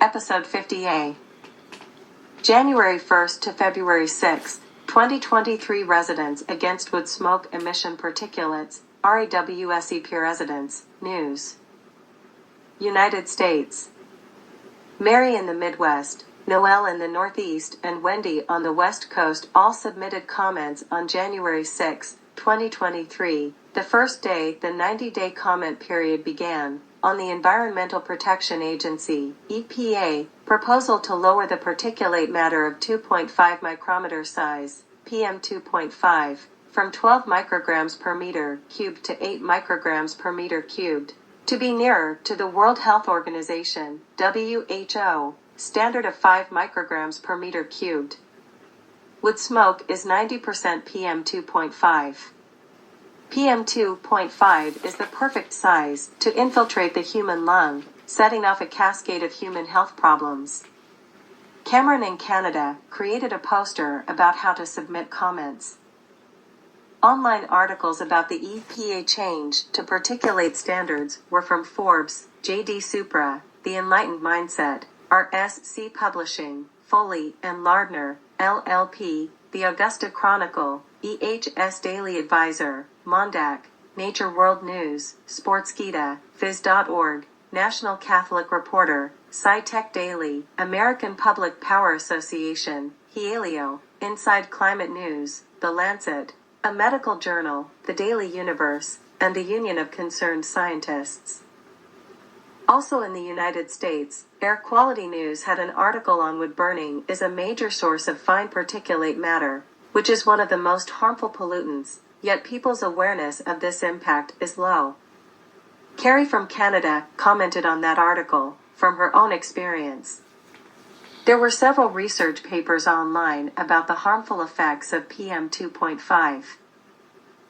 Episode 50A. January 1st to February 6th, 2023 Residents Against Wood Smoke Emission Particulates, RAWSEP Residents, News. United States. Mary in the Midwest, Noel in the Northeast, and Wendy on the West Coast all submitted comments on January 6, 2023, the first day the 90-day comment period began, on the Environmental Protection Agency, EPA, proposal to lower the particulate matter of 2.5 micrometer size, PM2.5, from 12 micrograms per meter cubed to 8 micrograms per meter cubed, to be nearer to the World Health Organization, WHO, standard of 5 micrograms per meter cubed. Wood smoke is 90% PM2.5. PM2.5 is the perfect size to infiltrate the human lung, setting off a cascade of human health problems. Cameron in Canada created a poster about how to submit comments. Online articles about the EPA change to particulate standards were from Forbes, J.D. Supra, The Enlightened Mindset, RSC Publishing, Foley and Lardner, LLP, The Augusta Chronicle, EHS Daily Advisor, Mondac, Nature World News, Sportskeeda, Phys.org, National Catholic Reporter, SciTech Daily, American Public Power Association, Helio, Inside Climate News, The Lancet, a medical journal, The Daily Universe, and the Union of Concerned Scientists. Also in the United States, Air Quality News had an article on wood burning is a major source of fine particulate matter, which is one of the most harmful pollutants, yet people's awareness of this impact is low. Carrie from Canada commented on that article, from her own experience. There were several research papers online about the harmful effects of PM2.5.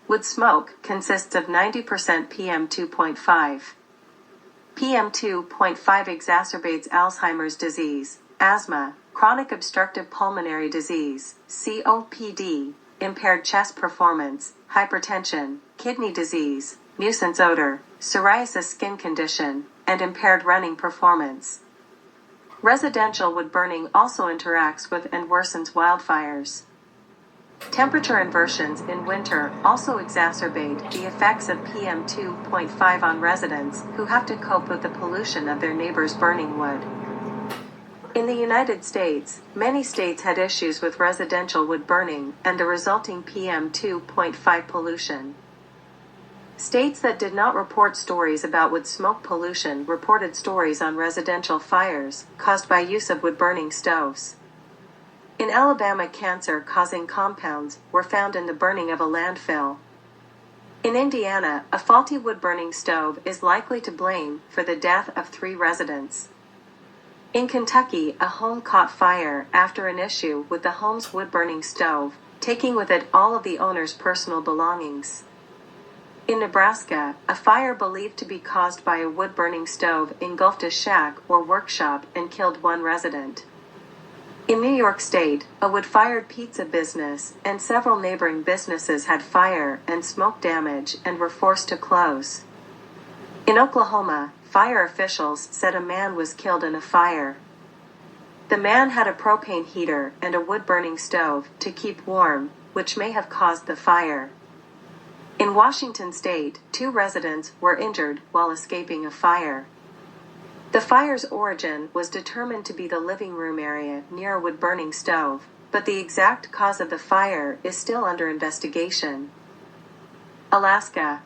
Wood smoke consists of 90% PM2.5. PM2.5 exacerbates Alzheimer's disease, asthma, chronic obstructive pulmonary disease, COPD, impaired chest performance, hypertension, kidney disease, nuisance odor, psoriasis skin condition, and impaired running performance. Residential wood burning also interacts with and worsens wildfires. Temperature inversions in winter also exacerbate the effects of PM2.5 on residents who have to cope with the pollution of their neighbors' burning wood. In the United States, many states had issues with residential wood burning and the resulting PM2.5 pollution. States that did not report stories about wood smoke pollution reported stories on residential fires caused by use of wood-burning stoves. In Alabama, cancer-causing compounds were found in the burning of a landfill. In Indiana, a faulty wood-burning stove is likely to blame for the death of 3 residents. In Kentucky, a home caught fire after an issue with the home's wood-burning stove, taking with it all of the owner's personal belongings. In Nebraska, a fire believed to be caused by a wood-burning stove engulfed a shack or workshop and killed 1 resident. In New York State, a wood-fired pizza business and several neighboring businesses had fire and smoke damage and were forced to close. In Oklahoma, fire officials said a man was killed in a fire. The man had a propane heater and a wood-burning stove to keep warm, which may have caused the fire. In Washington State, 2 residents were injured while escaping a fire. The fire's origin was determined to be the living room area near a wood-burning stove, but the exact cause of the fire is still under investigation. Alaska.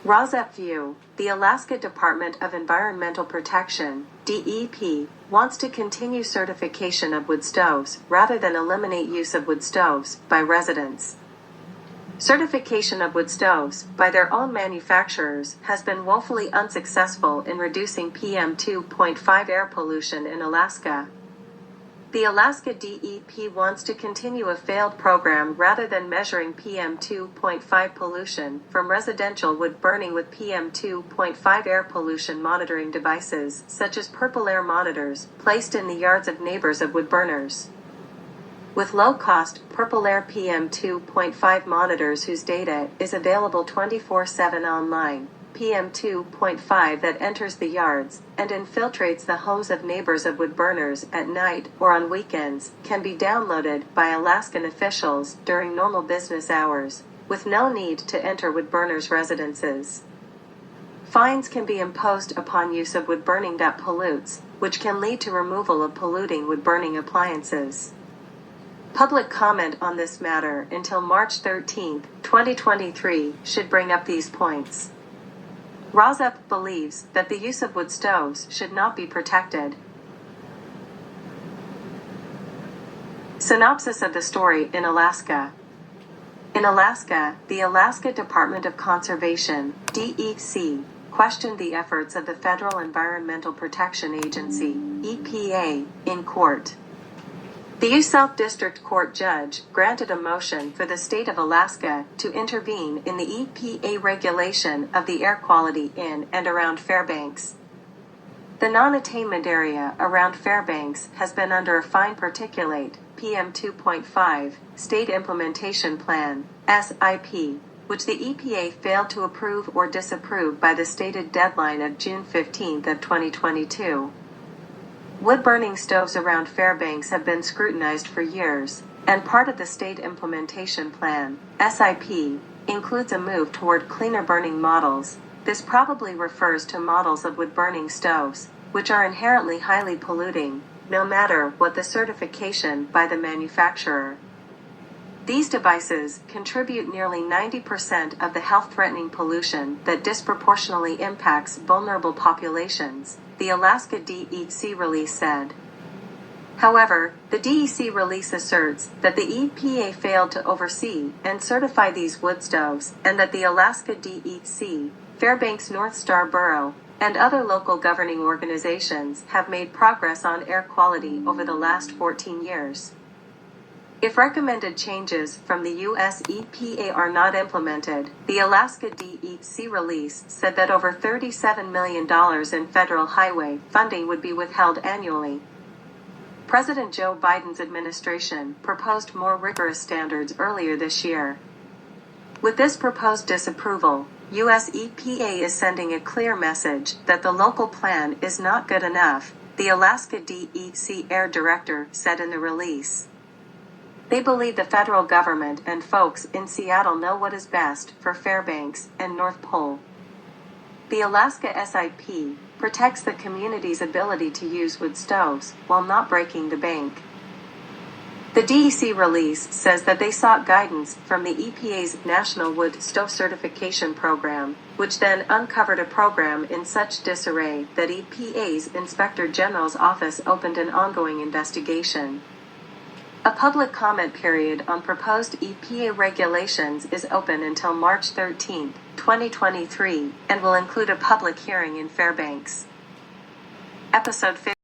Rosep View, the Alaska Department of Environmental Protection, DEP, wants to continue certification of wood stoves rather than eliminate use of wood stoves by residents. Certification of wood stoves by their own manufacturers has been woefully unsuccessful in reducing PM2.5 air pollution in Alaska. The Alaska DEP wants to continue a failed program rather than measuring PM2.5 pollution from residential wood burning with PM2.5 air pollution monitoring devices, such as purple air monitors, placed in the yards of neighbors of wood burners. With low-cost Purple Air PM2.5 monitors whose data is available 24/7 online, PM2.5 that enters the yards and infiltrates the homes of neighbors of wood burners at night or on weekends can be downloaded by Alaskan officials during normal business hours, with no need to enter wood burners' residences. Fines can be imposed upon use of wood burning that pollutes, which can lead to removal of polluting wood burning appliances. Public comment on this matter until March 13, 2023 should bring up these points. Rozup believes that the use of wood stoves should not be protected. Synopsis of the story in Alaska. In Alaska, the Alaska Department of Conservation, DEC, questioned the efforts of the Federal Environmental Protection Agency, EPA, in court. The U South District Court judge granted a motion for the state of Alaska to intervene in the EPA regulation of the air quality in and around Fairbanks. The non-attainment area around Fairbanks has been under a fine particulate PM2.5 State Implementation Plan (SIP), which the EPA failed to approve or disapprove by the stated deadline of June 15 of 2022. Wood-burning stoves around Fairbanks have been scrutinized for years, and part of the State Implementation Plan (SIP) includes a move toward cleaner burning models. This probably refers to models of wood-burning stoves, which are inherently highly polluting, no matter what the certification by the manufacturer. These devices contribute nearly 90% of the health-threatening pollution that disproportionately impacts vulnerable populations, the Alaska DEC release said. However, the DEC release asserts that the EPA failed to oversee and certify these wood stoves, and that the Alaska DEC, Fairbanks North Star Borough, and other local governing organizations have made progress on air quality over the last 14 years. If recommended changes from the U.S. EPA are not implemented, the Alaska DEC release said that over $37 million in federal highway funding would be withheld annually. President Joe Biden's administration proposed more rigorous standards earlier this year. With this proposed disapproval, U.S. EPA is sending a clear message that the local plan is not good enough, the Alaska DEC Air Director said in the release. They believe the federal government and folks in Seattle know what is best for Fairbanks and North Pole. The Alaska SIP protects the community's ability to use wood stoves while not breaking the bank. The DEC release says that they sought guidance from the EPA's National Wood Stove Certification Program, which then uncovered a program in such disarray that EPA's Inspector General's office opened an ongoing investigation. A public comment period on proposed EPA regulations is open until March 13, 2023, and will include a public hearing in Fairbanks. Episode 50.